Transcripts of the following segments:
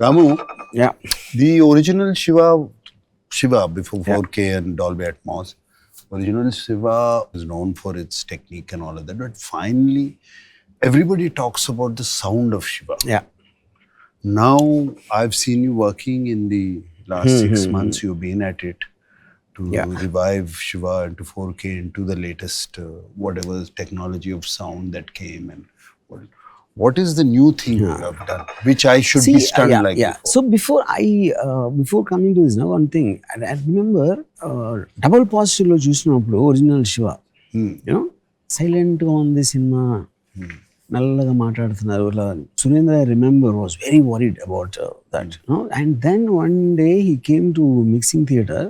Ramu, Yeah. the original Shiva before 4K and Dolby Atmos, original Shiva is known for its technique and all of that. But finally, everybody talks about the sound of Shiva. Yeah. Now, I've seen you working in the last 6 months. You've been at it to revive Shiva into 4K, into the latest whatever technology of sound that came. And what is the new thing you have done, which I should be stunned like before? So before coming to this, now one thing, I remember double positive lo chusinapudu original Shiva. You know, silent on the cinema. Nallaga maatladutunnaru. Surendra, I remember, was very worried about that. You know? And then one day he came to mixing theatre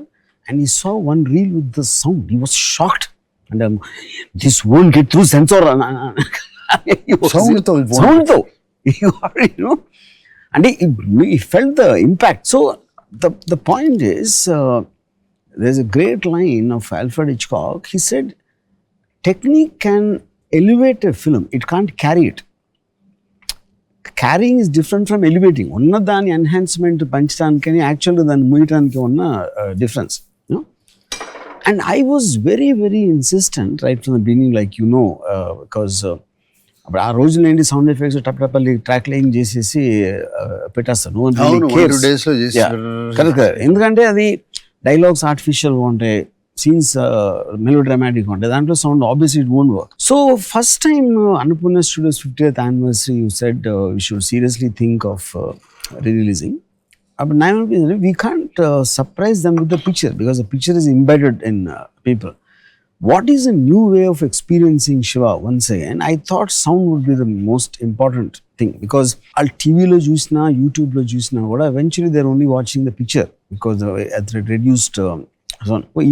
and he saw one reel with the sound. He was shocked. And this won't get through sensor. Sound though. You know. And he felt the impact. So the point is, there's a great line of Alfred Hitchcock. He said, technique can elevate a film, it can't carry it. Carrying is different from elevating. Onna dani enhancement panchitanikani actually dan muyitaniki onna difference, you know. And I was very, very insistent right from the beginning, like you know, because ఆ రోజుల్లో ఏంటి sound effects టప్ track line చేసేసి పెట్టేస్తారు. No one really cares. Correct. ఎందుకంటే అది dialogues ఆర్టిఫిషియల్గా ఉంటాయి, సీన్స్ మెలో డ్రామాటిక్ ఉంటాయి, దాంట్లో sound obviously it won't work. So first time Annapurna studios 50th anniversary you said we should seriously think of releasing. But now we can't surprise them with the picture because the picture is embedded in people. What is a new way of experiencing Shiva once again? I thought sound would be the most important thing because al TV lo chusna, YouTube lo chusna, eventually they're only watching the picture because at the reduced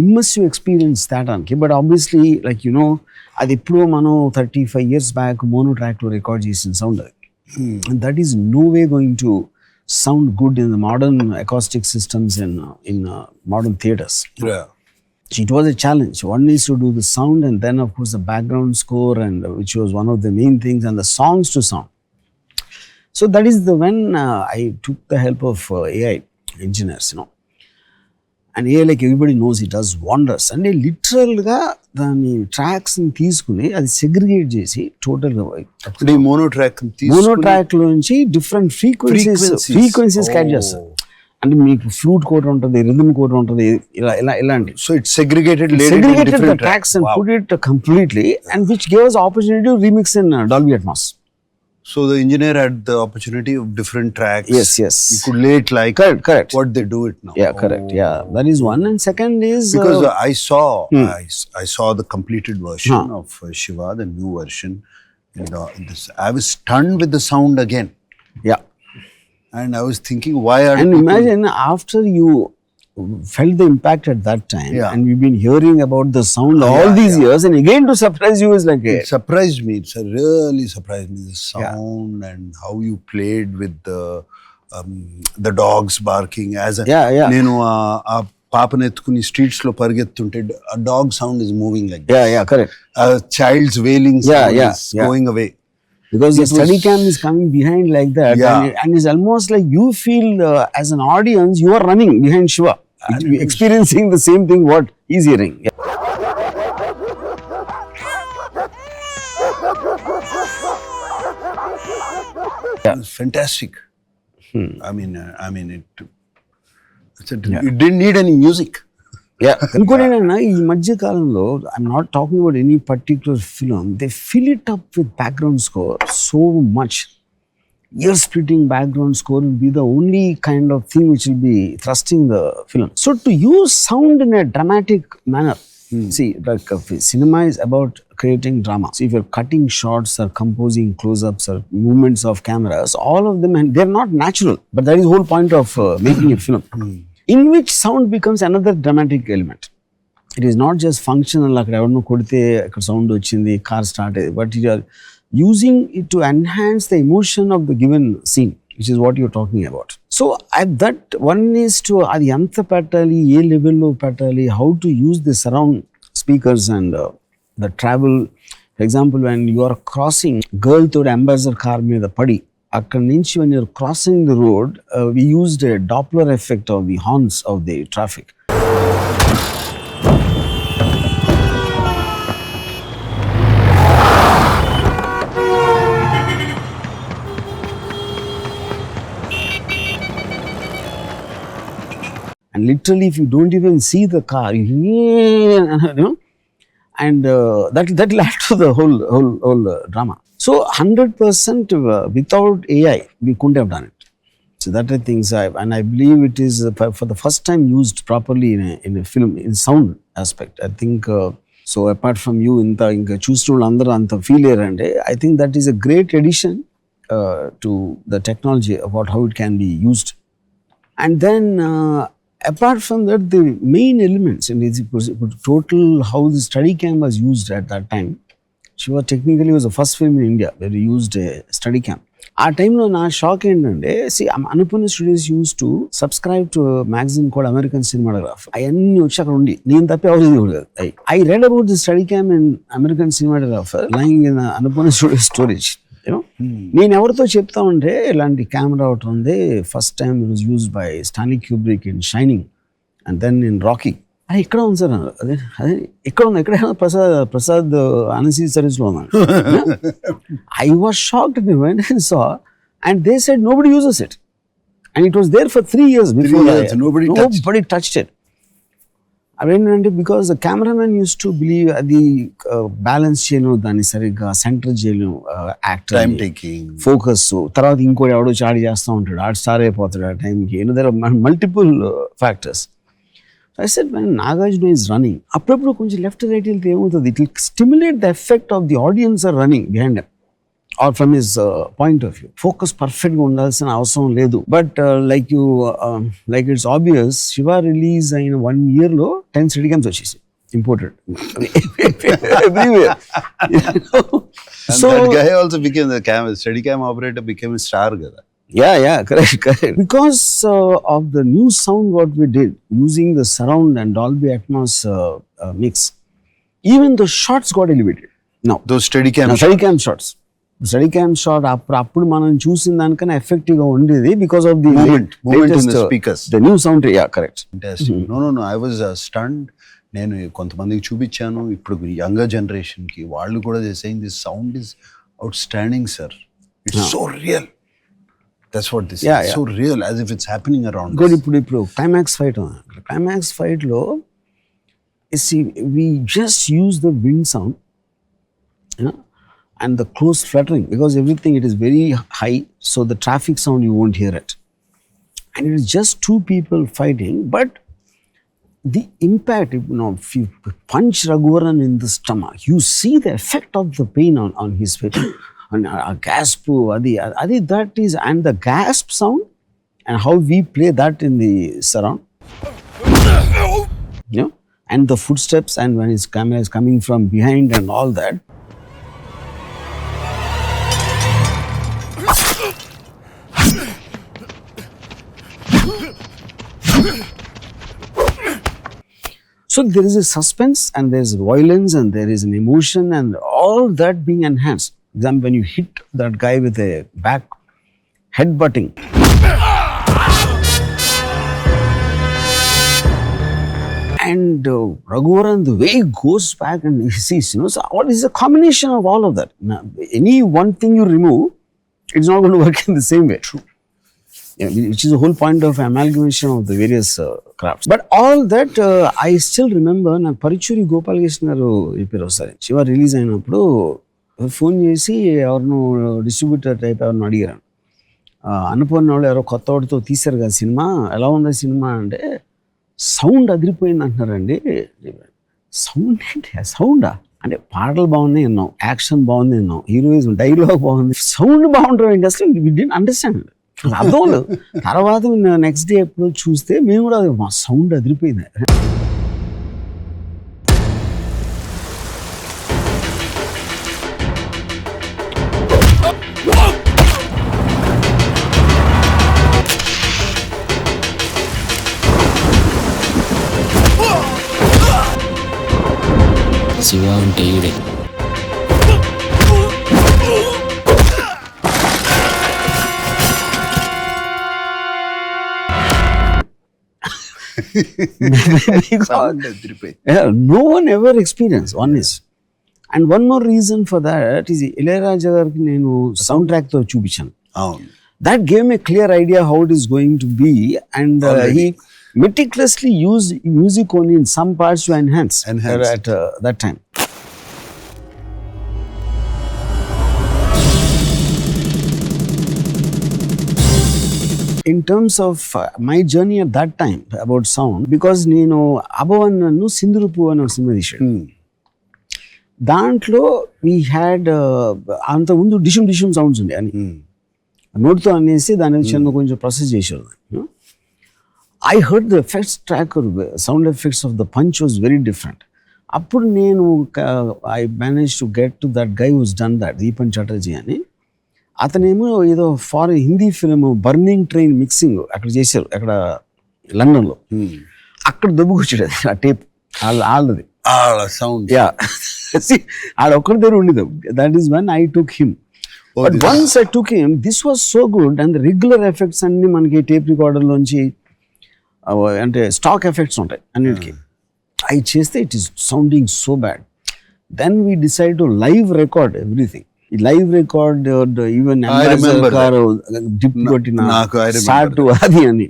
immersive experience that anki. But obviously, like you know, adi eppudo mano 35 years back mono track lo record chesin sound, and that is no way going to sound good in the modern acoustic systems in modern theaters. Yeah. It was a challenge. One is to do the sound and then of course the background score, and which was one of the main things, and the songs to sound. So that is when I took the help of AI engineers, you know. And AI, like everybody knows, it does wonders. And they literally the tracks and తీసుకుని అది segregate చేసి total mono track లో నుంచి different frequencies catch చేస్తారు. అంటే మీకు flute code ఉంటుంది, rhythm code ఉంటుంది, ఇలాంటి. So it's segregated the tracks and put it completely, and which gave us opportunity to remix in Dolby Atmos. So the engineer had the opportunity of different tracks. Yes. You could lay it like correct. What they do it now. Yeah, correct. Yeah, that is one. And second is because I saw the completed version of Shiva, the new version. I was stunned with the sound again. Yeah. And I was thinking, why are and imagine after you felt the impact at that time, and we've been hearing about the sound all these years, and again to surprise you is like it surprised me. It's really surprised me, the sound and how you played with the dogs barking as a nenu a పాపను ఎత్తుకుని streets లో పరిగెత్తుంటే a dog sound is moving like that. Yeah, correct. A child's wailing sound is going away. Because the Steadycam is coming behind like that, and it's almost like you feel as an audience you are running behind Shiva, experiencing the same thing what he's hearing. It's fantastic. I mean, it didn't need any music. ఇంకోటి ఏంటన్నా, ఈ మధ్య కాలంలో I'm not talking about any particular film, they fill it up with background score so much. Year splitting background score will be the only kind of thing which will be thrusting the film. So to use sound in a dramatic manner, see, like cinema is about creating drama. So if you're cutting shots or composing close-ups or movements of cameras, all of them, and they're not natural, but that is the whole point of making a film. In which sound becomes another dramatic element. It is not just functional, like evarno kodite akkada sound ochindi, car start, but you are using it to enhance the emotion of the given scene, which is what you're talking about. So at that one is to adi anta pettali, A level lo pettali, how to use the surround speakers and the travel. For example, when you are crossing, girl to ambassador car మీద పడి అక్కడి నుంచి when you're crossing the road, we used a Doppler effect of the horns of the traffic. And literally, if you don't even see the car, you know, and that will add to the whole drama. So 100% without AI, we couldn't have done it. So that I think, and I believe it is for the first time used properly in a film in sound aspect. I think so. Apart from you, inka choosed andra anta feel erande. I think that is a great addition to the technology about how it can be used. And then apart from that, the main elements in total how the Steadycam was used at that time. Shiva technically was the first film in India where we used a Steadycam. ఆ టైంలో నా shock ఏంటంటే Annapurna studios used to subscribe to magazine called American cinematograph. అవన్నీ వచ్చి అక్కడ ఉండి నేను తప్పి ఎవరు I read about the Steadycam in American cinematographer lying in Annapurna studio storage. నేను ఎవరితో చెప్తా ఉంటే ఇలాంటి కెమెరా ఒకటి ఉంది, first time it was used by Stanley Kubrick in Shining and then in Rocky. అదే ఇక్కడ ఉంది సార్, అదే అదే ఇక్కడ ఉంది, ఎక్కడ ప్రసాద్ అనసీ సర్వీస్లో ఉన్నాను. I was shocked when I saw, and they said nobody uses it, and it was there for 3 years before. Nobody touched it. అదేంటంటే because the cameraman use to believe అది బ్యాలెన్స్ చేయను, దాన్ని సరిగ్గా సెంటర్ చేయను, యాక్టర్ టైం టేకింగ్, ఫోకస్. తర్వాత ఇంకోటి ఎవడో చాడి చేస్తూ ఉంటాడు, ఆడు స్టార్ అయిపోతాడు ఆ టైంకి. There are multiple factors. I said when Nagarjuna is running, అప్పుడప్పుడు కొంచెం లెఫ్ట్ రైట్ వెళ్తే ఏమవుతుంది, it will stimulate the effect of the audience are running behind him or from his point of view. Focus పర్ఫెక్ట్గా ఉండాల్సిన అవసరం లేదు. But like it's obvious, Shiva release అయిన 1 yearలో 10 Steadicams వచ్చేసి imported everywhere. So that guy also became the Steadicam operator, became a star kada. Yeah, correct. Because of the new sound what we did, using the surround and Dolby Atmos mix, even the shots got elevated. Now, those Steadicam shots. Steadicam shot appudu manam chusin danikana effective ga undedi because of the movement in the speakers. The new sound, yeah, correct. Fantastic. No, I was stunned. నేను కొంతమందికి చూపించాను, ఇప్పుడు younger జనరేషన్కి వాళ్ళు కూడా saying this sound is outstanding, sir. It's so real. That's what this is. So real, as if it's happening around us. Good. ఇప్పుడు climax ఫైట్లో we just use the wind sound, and the close fluttering, because everything, it is very high, so the traffic sound you won't hear it, and it is just two people fighting. But the impact, if you punch Raghuvaran in the stomach, you see the effect of the pain on his face. And a gasp, adi that is, and the gasp sound and how we play that in the surround, and the footsteps, and when his camera is coming from behind and all that. So there is a suspense, and there is violence, and there is an emotion, and all that being enhanced. Then when you hit that guy with a back headbutting, and Raghuvaran, the way he goes back and he sees, so what is a combination of all of that? Now, any one thing you remove, it's not going to work in the same way. True. Which is the whole point of amalgamation of the various crafts. But all that, I still remember, na Parichuri Gopalakrishna garu చెప్పారు ఒకసారి, Shiva release అయినప్పుడు phone చేసి ఎవరినో distributor type ఎవరినో అడిగారు, అనుపూర్ణ వాళ్ళు ఎవరో కొత్త వాడితో తీశారు కదా సినిమా, ఎలా ఉంది సినిమా అంటే, సౌండ్ అదిరిపోయింది అంటున్నారండి. సౌండ్ ఏంటి, సౌండా అంటే పాటలు బాగున్నాయి అన్నాం, యాక్షన్ బాగుంది అన్నాం, హీరోయిజం, డైలాగ్ బాగుంది, సౌండ్ బాగుంటుంది అసలు వి డిడ్ంట్ అండర్స్టాండ్. అర్థం లేదు. తర్వాత నెక్స్ట్ డే ఎప్పుడు చూస్తే మేము కూడా మా సౌండ్ అదిరిపోయింది. శివ అంటే ఈడే. Because Sound adripay. no one ever experienced, one is. And one more reason for that is Ilayaraja gariki nenu soundtrack tho chupichanu. Avunu. That gave me a clear idea how it is going to be, and he meticulously used music only in some parts to enhance. At that time. In terms of my journey at that time about sound, because నేను అభవన్ నన్ను సింధురుపు అనే cinema తీసాడు. దాంట్లో we had అంత ముందు dishoom dishoom sounds ఉండే అని నోట్తో అనేసి దాని చిన్న కొంచెం ప్రాసెస్ చేశారు. I heard the effects track, sound effects of the punch was very different. అప్పుడు నేను I manage to get to that guy who's done that, Deepan Chatterjee అని. అతనేమో ఏదో foreign Hindi film burning train mixing అక్కడ చేశారు, అక్కడ లండన్లో. అక్కడ దొబ్బుకొచ్చాడు ఆ టేప్ వాళ్ళది సౌండ్. యా, ఆడ ఒక్కడి దగ్గర ఉండేది. That is one I took him. But once I took him, this was so good. And regular effects అన్ని మనకి టేప్ రికార్డర్లోంచి అంటే స్టాక్ ఎఫెక్ట్స్ ఉంటాయి అన్నిటికీ. అవి చేస్తే it is sounding so bad. Then we decide to live record everything. Live record even dip కొట్టిన start అది అని.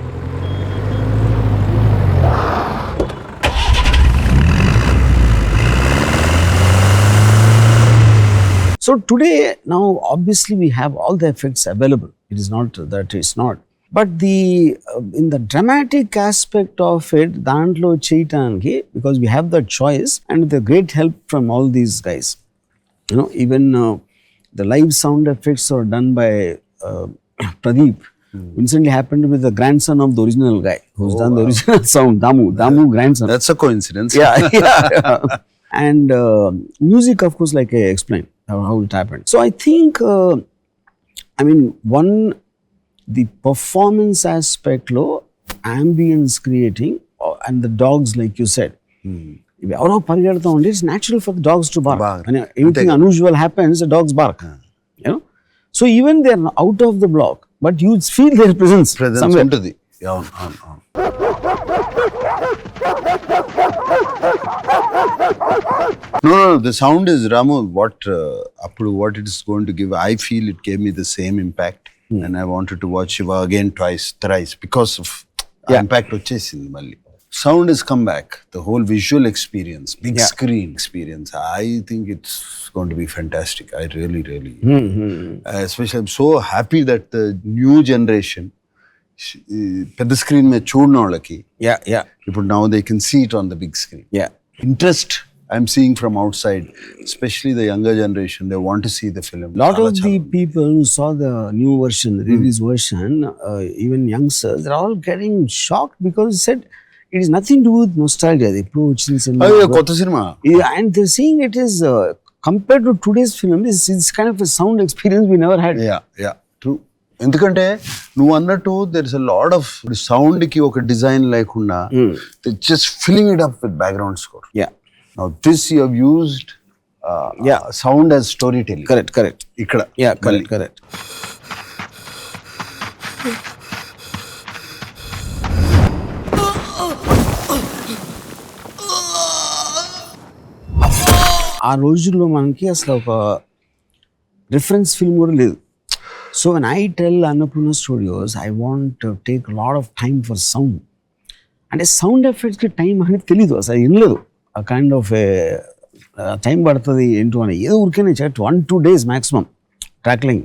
So today, now obviously we have all the effects available. It is not that it's not. But in the dramatic aspect of it, dantlo cheyataniki, because we have that choice and with the great help from all these guys. You know, even the live sound effects are done by Pradeep. Recently happened with the grandson of the original guy who's done the original sound, Damu grandson. That's a coincidence. Yeah. And music, of course, like I explained how it happened. So I think, the performance aspect lo, ambience creating, and the dogs, like you said. It's natural for the dogs to bark. And anything unusual happens, the dogs bark. You know? So even they are out of the block, but you feel their presence somewhere. Untadi. No, the sound is, Ramu, what it is going to give. I feel it gave me the same impact, and I wanted to watch Shiva again twice, thrice, because of impact vachesindi malli. Sound has come back. The whole visual experience, big screen experience. I think it's going to be fantastic. I really, especially I'm so happy that the new generation, పెద్ద screen మీద చూడని వాళ్ళకి ఇప్పుడు now they can see it on the big screen. Interest I'm seeing from outside, especially the younger generation, they want to see the film. Lot of the people who saw the new version, the release version, even youngsters, they're all getting shocked because it said it is nothing to do with nostalgia. They approach this కొత్త cinema, and they're seeing it is compared to today's film, it's kind of a sound experience we never had. Yeah, true. ఎందుకంటే నువ్వు అన్నట్టు there is a lot of sound కి ఒక design లేకుండా just filling it up with background score. Now this you have used sound as storytelling. Correct. Ikkada. Correct. ఆ రోజుల్లో మనకి అసలు ఒక రిఫరెన్స్ ఫిల్మ్ కూడా లేదు. So when I tell Annapurna Studios, I want to take a lot of time for sound. అంటే sound ఎఫెక్ట్స్కి time అనేది తెలీదు, అసలు ఏం లేదు. ఆ కైండ్ ఆఫ్ టైం పడుతుంది ఏంటో అని ఏదో ఊరికే 1-2 days maximum ట్రాక్లింగ్.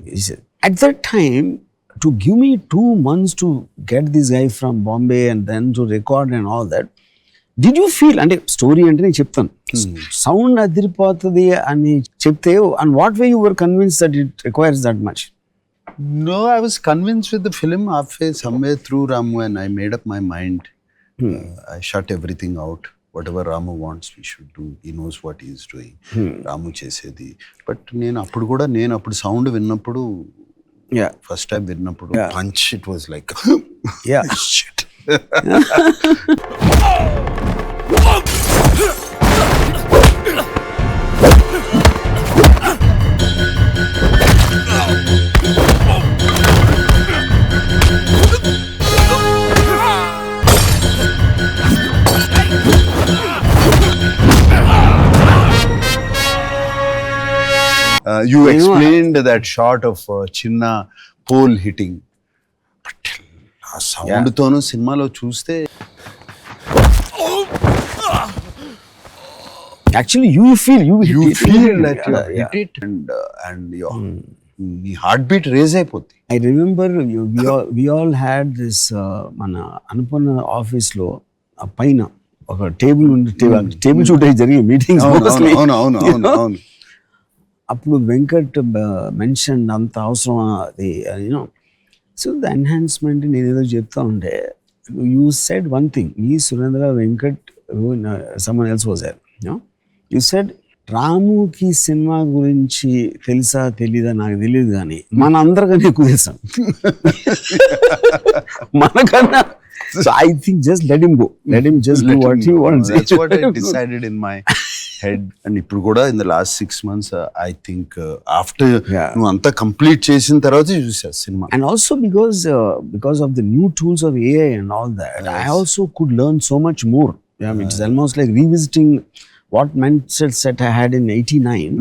At that time, to give me 2 months to get this guy from Bombay and then to record and all that, did you feel, అంటే స్టోరీ అంటే నేను చెప్తాను, సౌండ్ అదిరిపోతుంది అని చెప్తే, and what way you were convinced that it requires that much? No, I was convinced with the film halfway, somewhere through Ramu, and I made up my mind. I shut everything out. Whatever Ramu wants, we should do. He knows what he is doing. Ramu chesedi. But నేను అప్పుడు sound విన్నప్పుడు, first time విన్నప్పుడు punch, it was like shit. You explained that shot of Chinna pole hitting. But ఆ sound తోను సినిమాలో చూస్తే actually you feel that you hit it and your నీ heart beat raise అయిపోద్ది. I remember we all had this మన అనుపన్న office లో ఆ పైన ఒక టేబుల్ ఉంది, టేబుల్ చుట్టూ జరిగే మీటింగ్స్. అవును. అప్పుడు వెంకట్ మెన్షన్ అంత అవసరం అది, యూనో. సో ద ఎన్హాన్స్మెంట్ నేను ఏదో చెప్తా ఉంటే యూ సెడ్ వన్ థింగ్, ఈ Surendra Venkat someone else was there, you know. You said రాముకి సినిమా గురించి తెలుసా తెలీదా నాకు తెలియదు కానీ మన అందరికన్నా ఎక్కువ తెలుసాం మనకన్నా. So I think just let him go. Let him just do what he wants. That's what I decided in my head. And ఇప్పుడు కూడా in the last 6 months, I think after నువ్వు అంతా కంప్లీట్ చేసిన తర్వాత చూసా cinema. And also because of the new tools of AI and all that, I also could learn so much more. Yeah, it's almost like revisiting what mindset I had in 89.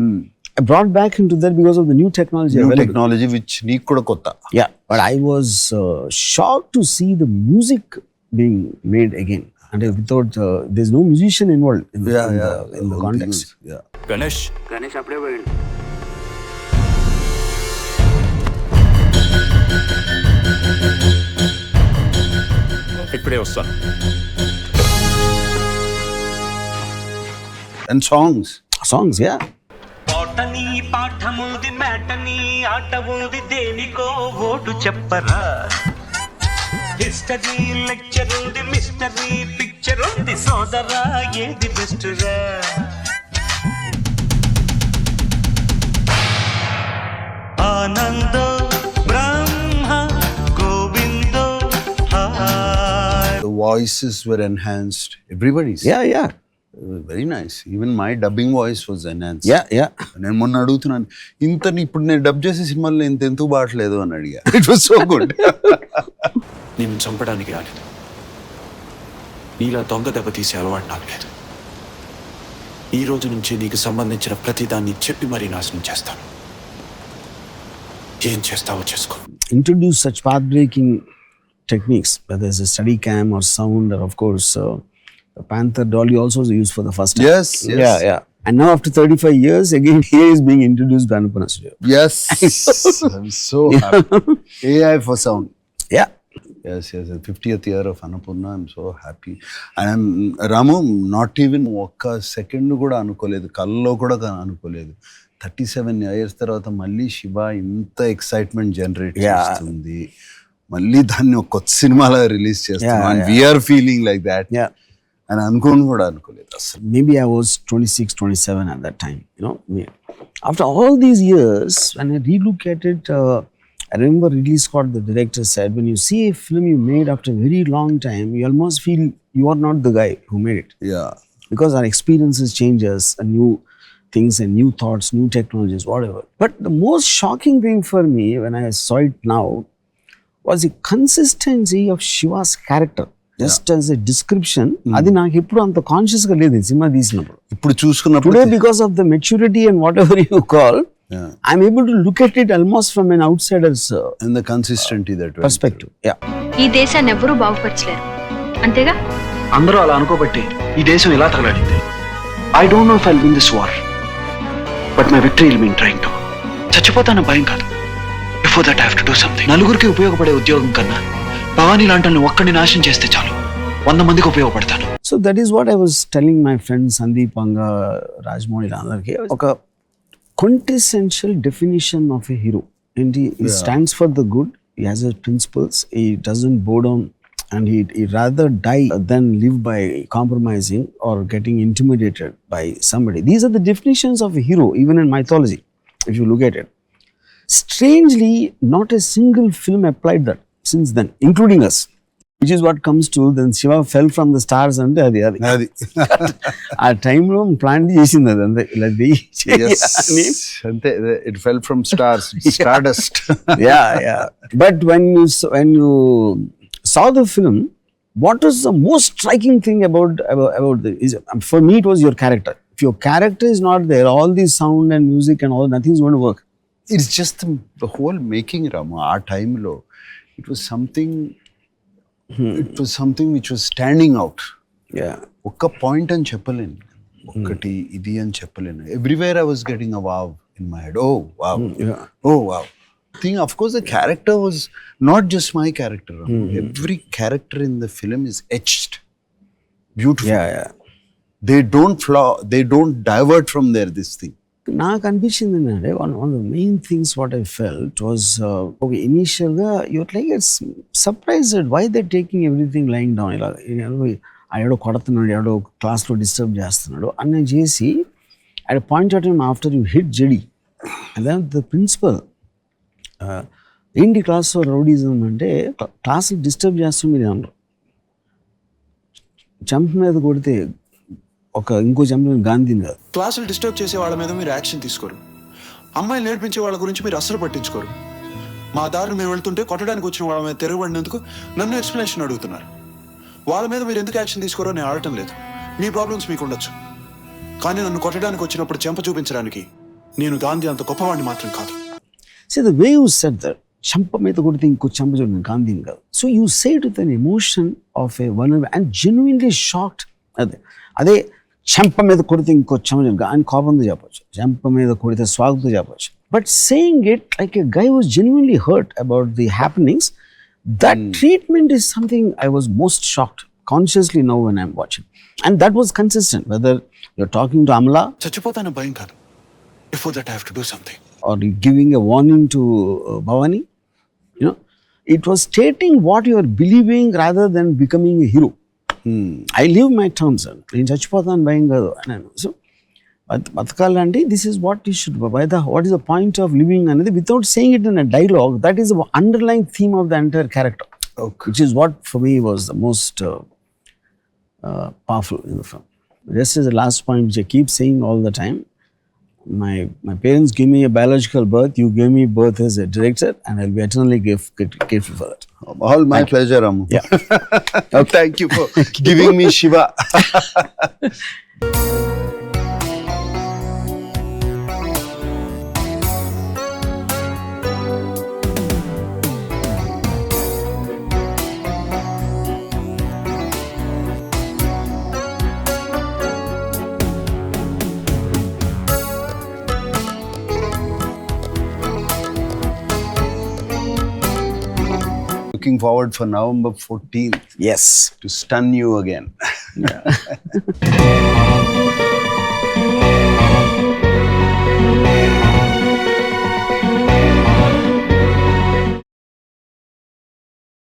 I brought back into that because of the new technology. Which నీకు కూడా కొత్త. Yeah, but I was shocked to see the music being made again, and without there's no musician involved in the context. Yeah. Ganesh appude poyindu. ఇప్పుడే వస్తాను. And songs, yeah. పాటని పాఠముంది మ్యాటని ఆట ఉంది దేనికో vote చెప్పరా, హిస్టరీ లెక్చర్ ఉంది mystery picture ఉంది సోదరా ఏది బెస్ట్ రా. ఆనందో బ్రహ్మ గోవిందో. The voices were enhanced. Everybody's. Yeah. Very nice. Even my dubbing voice was enhanced. Yeah. నేను మొన్న అడుగుతున్నాను, ఇప్పుడు నేను డబ్ చేసే సినిమాలో ఇంత ఎందుకు బాటలేదు అని అడిగా. It was so good. నేను చంపడానికి రాలేదు, నీలా దొంగ దెబ్బ తీసే అలవాటు నాకు లేదు. ఈ రోజు నుంచి నీకు సంబంధించిన ప్రతిదాన్ని చెప్పి మరీ నాశనం చేస్తాను. ఏం చేస్తావో చేసుకో. Introduce such path-breaking techniques, whether it's a Steadycam or sound, or of course Panther Dolly also was used for the first time. Yes. Yeah. And now after 35 years, again here is being introduced by Anupana Studio. Yes. I'm so happy. AI for sound. Yeah. Yes. 50th year of Annapurna. I'm so happy. And Ramu, not even ఒక్క second కూడా అనుకోలేదు, కల్లో కూడా అనుకోలేదు. 37 years తర్వాత మళ్ళీ శివ ఇంత excitement generate చేస్తుంది, మళ్ళీ దాన్ని ఒక కొత్త సినిమాలో రిలీజ్ చేస్తాం. And we are feeling like that. Yeah. And అనుకోలేదు అసలు. Maybe I was 26, 27 at that time, you know. After all these years, when I relook at it, I remember Ridley Scott, the director, said, when you see a film you made after a very long time, you almost feel you are not the guy who made it. Yeah. Because our experiences change us, and new things and new thoughts, new technologies, whatever. But the most shocking thing for me when I saw it now was the consistency of Shiva's character. Just as a description, అది నాకు ఎప్పుడు అంత conscious గా లేదు cinema తీసినప్పుడు. ఇప్పుడు చూసుకున్నప్పుడు today because of the maturity and whatever you call, I'm able to look at it almost from an outsiders and the consistency that perspective. ఈ దేశాన్ని ఎవరూ బాగుపరచలేరు, అంతేగా. అందరూ అలా అనుకోబట్టి ఈ దేశం ఇలా తగలాడింది. I don't know if I'll win this war, but my victory will mean trying to. చచ్చిపోతాన భయం కాదు. Before that I have to do something. నలుగురికి ఉపయోగపడే ఉద్యోగం కన్నా భవానీ లాంటి ఒక్కడిని నాశనం చేస్తే చాలు, 100 మందికి ఉపయోగపడతాను. So that is what I was telling my friend Sandeep Vanga, Rajamouli అందరికి, ఒక quintessential definition of a hero. And he stands for the good, he has his principles, he doesn't bow down, and he rather die than live by compromising or getting intimidated by somebody. These are the definitions of a hero, even in mythology, if you look at it. Strangely, not a single film applied that since then, including us, which is what comes to then Shiva fell from the stars and adi ఆ time లో plan చేసింది అదంతా ఇలా ante it fell from stars, stardust. yeah but when you saw the film, what was the most striking thing about the for me it was your character. if your character is not there, all the sound and music and all, nothing's going to work. It's just the whole making, Rama. Our time low. It was something. It was something which was standing out. Yeah. Okka point and cheppalenu. Okkati idi and cheppalenu. Everywhere I was getting a wow in my head. Oh wow. Yeah. Oh wow. Thing, of course, the character was not just my character. Every character in the film is etched. Beautiful. Yeah. They don't flaw. They don't divert from this thing. నాకు అనిపించింది ఏంటంటే one of the main things what I felt was okay ఇనీషియల్గా your like it's surprised why they taking everything lying down ఇలా ఎవడో కొడుతున్నాడు, ఎవడో క్లాస్లో disturb చేస్తున్నాడు అని చేసి at point of time after you hit JD and then the principal ఏంటి క్లాస్లో రౌడీజం అంటే క్లాసులు డిస్టర్బ్ చేస్తాం మీరు అన్నారు, చంప మీద కొడితే ఇంకో చంప గాంధీని కాదు. క్లాసులు డిస్టర్బ్ చేసే వాళ్ళ మీద మీరు యాక్షన్ తీసుకోరు, అమ్మాయిలు నేర్పించే వాళ్ళ గురించి మీరు అస్సలు పట్టించుకోరు. మా దారిని మీరు వెళ్తుంటే కొట్టడానికి వచ్చిన వాళ్ళ మీద తిరగబడినందుకు నన్ను ఎక్స్ప్లెనేషన్ అడుగుతున్నారు. వాళ్ళ మీద మీరు ఎందుకు యాక్షన్ తీసుకోరో నేను ఆడటం లేదు. మీ ప్రాబ్లమ్స్ మీకు ఉండొచ్చు, కానీ నన్ను కొట్టడానికి వచ్చినప్పుడు చెంప చూపించడానికి నేను గాంధీ అంత గొప్పవాడిని మాత్రం కాదు. See, the way you said that, చంప మీద కొడితే ఇంకో చంప చూడండి గాంధీని కాదు. So you say it with an emotion of A one and genuinely shocked. అదే చెంప మీద కొడితే ఇంకో చంప అని కోపంతో చెప్పచ్చు, చెంప మీద కొడితే స్వాగతంతో చెప్పచ్చు. But saying it like a guy was genuinely hurt about the happenings, that treatment is something I was most shocked consciously now when I'm watching. And that was consistent whether you're talking to Amala, చచ్చిపోతాను భయం కాదు, before that I have to do something, or giving a warning to Bhavani. It was stating what you are believing rather than becoming a hero. I live my terms. నేను చచ్చిపోతాను భయం కాదు అన్నాను. So బతకాలంటే this is what you should, what is the point of living అనేది without saying it in a dialogue, that is the underline theme of the entire character, which is what for me was the most powerful in the film. Just as the last point which I keep saying all the time, my parents gave me a biological birth, you gave me birth as a director, and I'll be eternally grateful for that. All my pleasure, Ramu. Yeah. Thank you for giving me Shiva. Looking forward for November 14th Yes. to stun you again. Yeah.